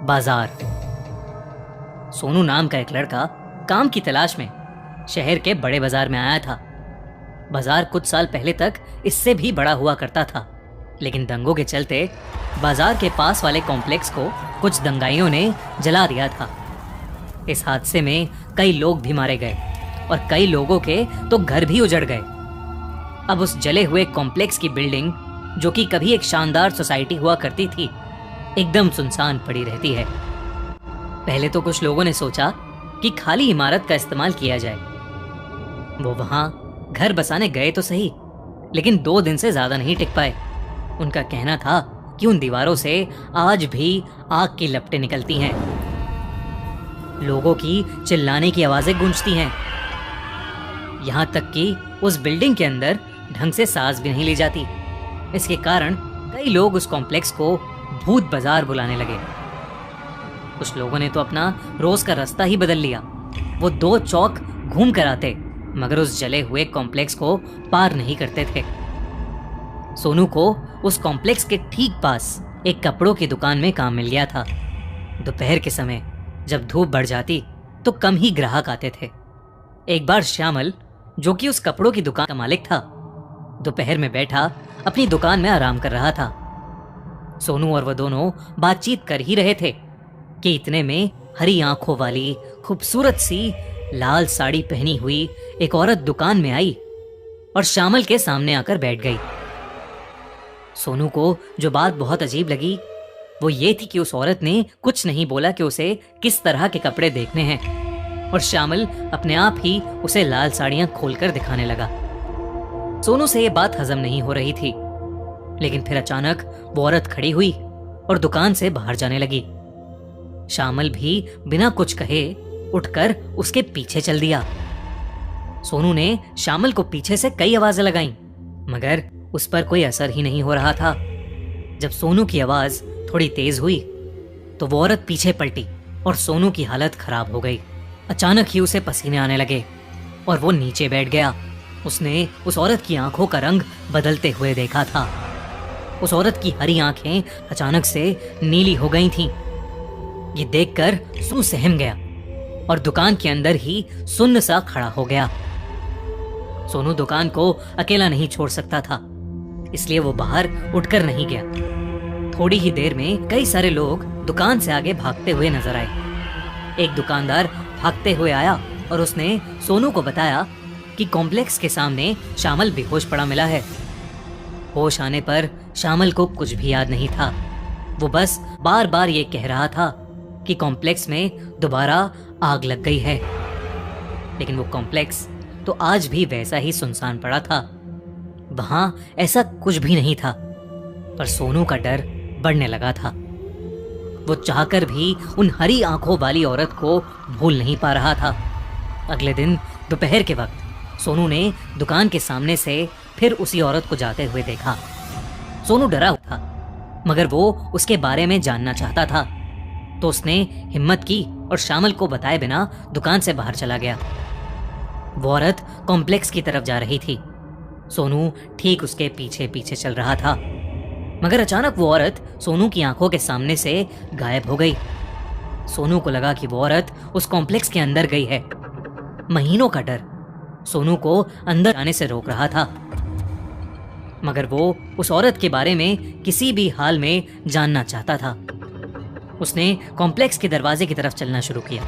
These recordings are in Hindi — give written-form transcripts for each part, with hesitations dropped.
बाजार। सोनू नाम का एक लड़का काम की तलाश में शहर के बड़े बाजार में आया था। बाजार कुछ साल पहले तक इससे भी बड़ा हुआ करता था, लेकिन दंगों के चलते बाजार के पास वाले कॉम्प्लेक्स को कुछ दंगाइयों ने जला दिया था। इस हादसे में कई लोग भी मारे गए और कई लोगों के तो घर भी उजड़ गए। अब उस जले हुए कॉम्प्लेक्स की बिल्डिंग, जो कि कभी एक शानदार सोसाइटी हुआ करती थी, एकदम सुनसान पड़ी रहती है। पहले तो कुछ लोगों ने सोचा कि खाली इमारत का इस्तेमाल किया जाए। वो वहां घर बसाने गए तो सही, लेकिन 2 दिन से ज्यादा नहीं टिक पाए। उनका कहना था कि उन दीवारों से आज भी आग की लपटें निकलती हैं, लोगों की चिल्लाने की आवाजें गूंजती हैं, यहां तक कि उस बिल्डिंग के अंदर ढंग से सांस भी नहीं ली जाती। इसके कारण कई लोग उस कॉम्प्लेक्स को भूत बाजार बुलाने लगे। कुछ लोगों ने तो अपना रोज का रास्ता ही बदल लिया। वो 2 चौक घूम कर आते, मगर उस जले हुए कॉम्प्लेक्स को पार नहीं करते थे। सोनू को उस कॉम्प्लेक्स के ठीक पास एक कपड़ों की दुकान में काम मिल गया था। दोपहर के समय जब धूप बढ़ जाती तो कम ही ग्राहक आते थे। एक बार श्यामल, जो कि उस कपड़ों की दुकान का मालिक था, दोपहर में बैठा अपनी दुकान में आराम कर रहा था। सोनू और वह दोनों बातचीत कर ही रहे थे कि इतने में हरी आंखों वाली खूबसूरत सी लाल साड़ी पहनी हुई एक औरत दुकान में आई और श्यामल के सामने आकर बैठ गई। सोनू को जो बात बहुत अजीब लगी वो ये थी कि उस औरत ने कुछ नहीं बोला कि उसे किस तरह के कपड़े देखने हैं, और श्यामल अपने आप ही उसे लाल साड़ियां खोलकर दिखाने लगा। सोनू से ये बात हजम नहीं हो रही थी, लेकिन फिर अचानक वो औरत खड़ी हुई और दुकान से बाहर जाने लगी। श्यामल भी बिना कुछ कहे उठकर उसके पीछे चल दिया। सोनू ने श्यामल को पीछे से कई आवाजें लगाईं, मगर उस पर कोई असर ही नहीं हो रहा था। जब सोनू की आवाज थोड़ी तेज हुई तो वो औरत पीछे पलटी और सोनू की हालत खराब हो गई। अचानक ही उसे पसीने आने लगे और वो नीचे बैठ गया। उसने उस औरत की आंखों का रंग बदलते हुए देखा था। उस औरत की हरी आंखें अचानक से नीली हो गई थीं। ये देखकर सोनू सहम गया और दुकान के अंदर ही सुन्न सा खड़ा हो गया। सोनू दुकान को अकेला नहीं छोड़ सकता था, इसलिए वो बाहर उठकर नहीं गया। थोड़ी ही देर में कई सारे लोग दुकान से आगे भागते हुए नजर आए। एक दुकानदार भागते हुए आया और उसने सोनू को बताया कि कॉम्प्लेक्स के सामने श्यामल बेहोश पड़ा मिला है। होश आने पर श्यामल को कुछ भी याद नहीं था। वो बस बार बार ये कह रहा था कि कॉम्प्लेक्स में दोबारा आग लग गई है, लेकिन वो कॉम्प्लेक्स तो आज भी वैसा ही सुनसान पड़ा था। वहां ऐसा कुछ भी नहीं था, पर सोनू का डर बढ़ने लगा था। वो चाहकर भी उन हरी आंखों वाली औरत को भूल नहीं पा रहा था। अगले दिन दोपहर के वक्त सोनू ने दुकान के सामने से फिर उसी औरत को जाते हुए देखा। सोनू डरा हुआ था, मगर वो उसके बारे में जानना चाहता था, तो उसने हिम्मत की और श्यामल को बताए बिना दुकान से बाहर चला गया। वो औरत कॉम्प्लेक्स की तरफ जा रही थी। सोनू ठीक उसके पीछे पीछे चल रहा था, मगर अचानक वो औरत सोनू की आंखों के सामने से गायब हो गई। सोनू को लगा कि वो औरत उस कॉम्प्लेक्स के अंदर गई है। महीनों का डर सोनू को अंदर आने से रोक रहा था, मगर वो उस औरत के बारे में किसी भी हाल में जानना चाहता था। उसने कॉम्प्लेक्स के दरवाजे की तरफ चलना शुरू किया।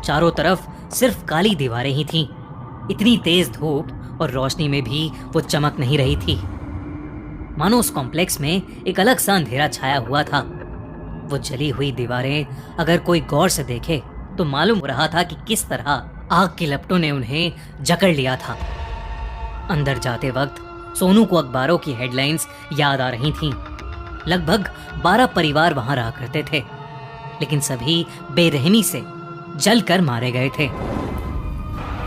चारों तरफ सिर्फ काली दीवारें ही थीं। इतनी तेज धूप और रोशनी में भी वो चमक नहीं रही थी, मानो उस कॉम्प्लेक्स में एक अलग सा अंधेरा छाया हुआ था। वो जली हुई दीवारें अगर कोई गौर से देखे तो मालूम हो रहा था कि किस तरह आग की लपटों ने उन्हें जकड़ लिया था। अंदर जाते वक्त सोनू को अखबारों की हेडलाइंस याद आ रही थीं। लगभग 12 परिवार वहां रहा करते थे, लेकिन सभी बेरहमी से जलकर मारे गए थे।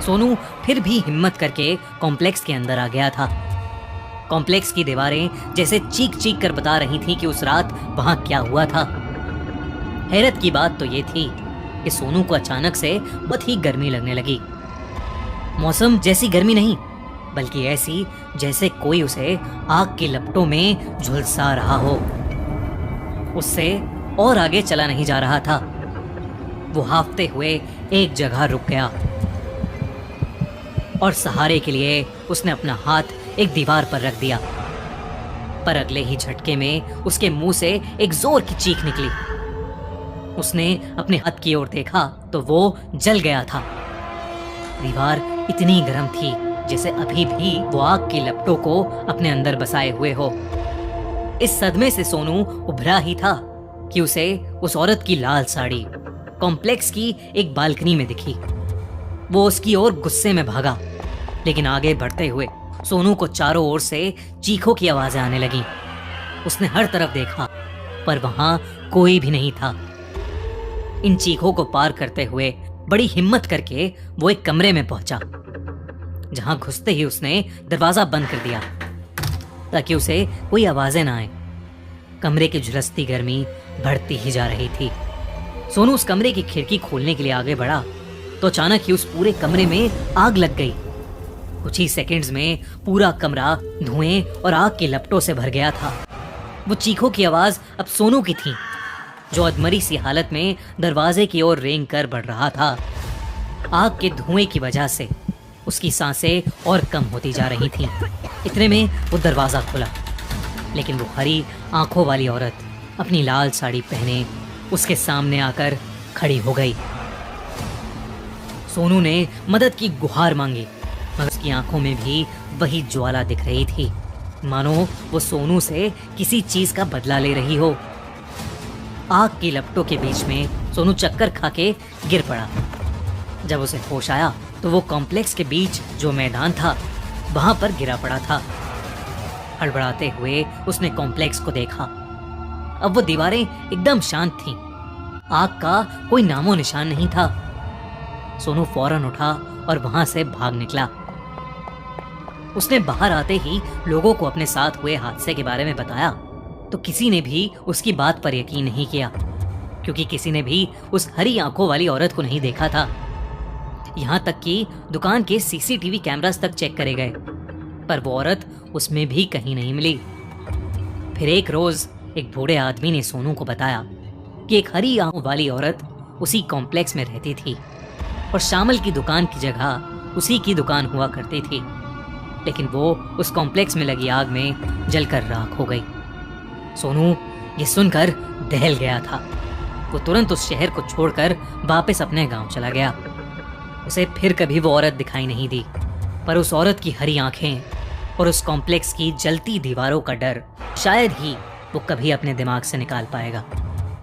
सोनू फिर भी हिम्मत करके कॉम्प्लेक्स के अंदर आ गया था। कॉम्प्लेक्स की दीवारें जैसे चीख चीख कर बता रही थी कि उस रात वहां क्या हुआ था। हैरत की बात तो ये थी कि सोनू को अचानक से बहुत ही गर्मी लगने लगी। मौसम जैसी गर्मी नहीं, बल्कि ऐसी जैसे कोई उसे आग की लपटों में झुलसा रहा हो। उससे और आगे चला नहीं जा रहा था। वो हाफते हुए एक जगह रुक गया और सहारे के लिए उसने अपना हाथ एक दीवार पर रख दिया। पर अगले ही झटके में उसके मुंह से एक जोर की चीख निकली। उसने अपने हाथ की ओर देखा तो वो जल गया था। दीवार इतनी गर्म थी जैसे अभी भी वो आग की लपटों को अपने अंदर बसाए हुए हो। इस सदमे से सोनू उभरा ही था कि उसे उस औरत की लाल साड़ी कॉम्प्लेक्स की एक बालकनी में दिखी। वो उसकी ओर गुस्से में भागा, लेकिन आगे बढ़ते हुए सोनू को चारों ओर से चीखों की आवाजें आने लगी। उसने हर तरफ देखा पर वहां कोई भी नहीं था। इन चीखों को पार करते हुए बड़ी हिम्मत करके वो एक कमरे में पहुंचा, जहां घुसते ही उसने दरवाजा बंद कर दिया ताकि उसे कोई आवाजें ना आए। कमरे की झुलसती गर्मी बढ़ती ही जा रही थी। सोनू उस कमरे की खिड़की खोलने के लिए आगे बढ़ा तो अचानक ही उस पूरे कमरे में आग लग गई। कुछ ही सेकंड्स में पूरा कमरा धुएं और आग की लपटों से भर गया था। वो चीखों की आवाज अब सोनू की थी, जो अधमरी सी हालत में दरवाजे की ओर रेंग कर बढ़ रहा था। आग के धुएं की वजह से उसकी सांसें और कम होती जा रही थीं। इतने में वो दरवाजा खुला, लेकिन वो हरी आंखों वाली औरत अपनी लाल साड़ी पहने उसके सामने आकर खड़ी हो गई। सोनू ने मदद की गुहार मांगी, मगर उसकी आंखों में भी वही ज्वाला दिख रही थी, मानो वो सोनू से किसी चीज का बदला ले रही हो। आग की लपटों के बीच में सोनू चक्कर खा के गिर पड़ा। जब उसे होश आया तो वो कॉम्प्लेक्स के बीच जो मैदान था वहां पर गिरा पड़ा था। हड़बड़ाते हुए उसने कॉम्प्लेक्स को देखा। अब वो दीवारें एकदम शांत थीं। आग का कोई नामो निशान नहीं था। सोनू फौरन उठा और वहां से भाग निकला। उसने बाहर आते ही लोगों को अपने साथ हुए हादसे के बारे में बताया तो किसी ने भी उसकी बात पर यकीन नहीं किया, क्योंकि किसी ने भी उस हरी आंखों वाली औरत को नहीं देखा था। यहाँ तक कि दुकान के सीसीटीवी कैमरास तक चेक करे गए, पर वो औरत उसमें भी कहीं नहीं मिली। फिर एक रोज एक बूढ़े आदमी ने सोनू को बताया कि एक हरी आंखों वाली औरत उसी कॉम्प्लेक्स में रहती थी और शामल की दुकान की जगह उसी की दुकान हुआ करती थी, लेकिन वो उस कॉम्प्लेक्स में लगी आग में जलकर राख हो गई। सोनू ये सुनकर दहल गया था। वो तुरंत उस शहर को छोड़कर वापस अपने गांव चला गया। उसे फिर कभी वो औरत दिखाई नहीं दी, पर उस औरत की हरी आंखें और उस कॉम्प्लेक्स की जलती दीवारों का डर शायद ही वो कभी अपने दिमाग से निकाल पाएगा।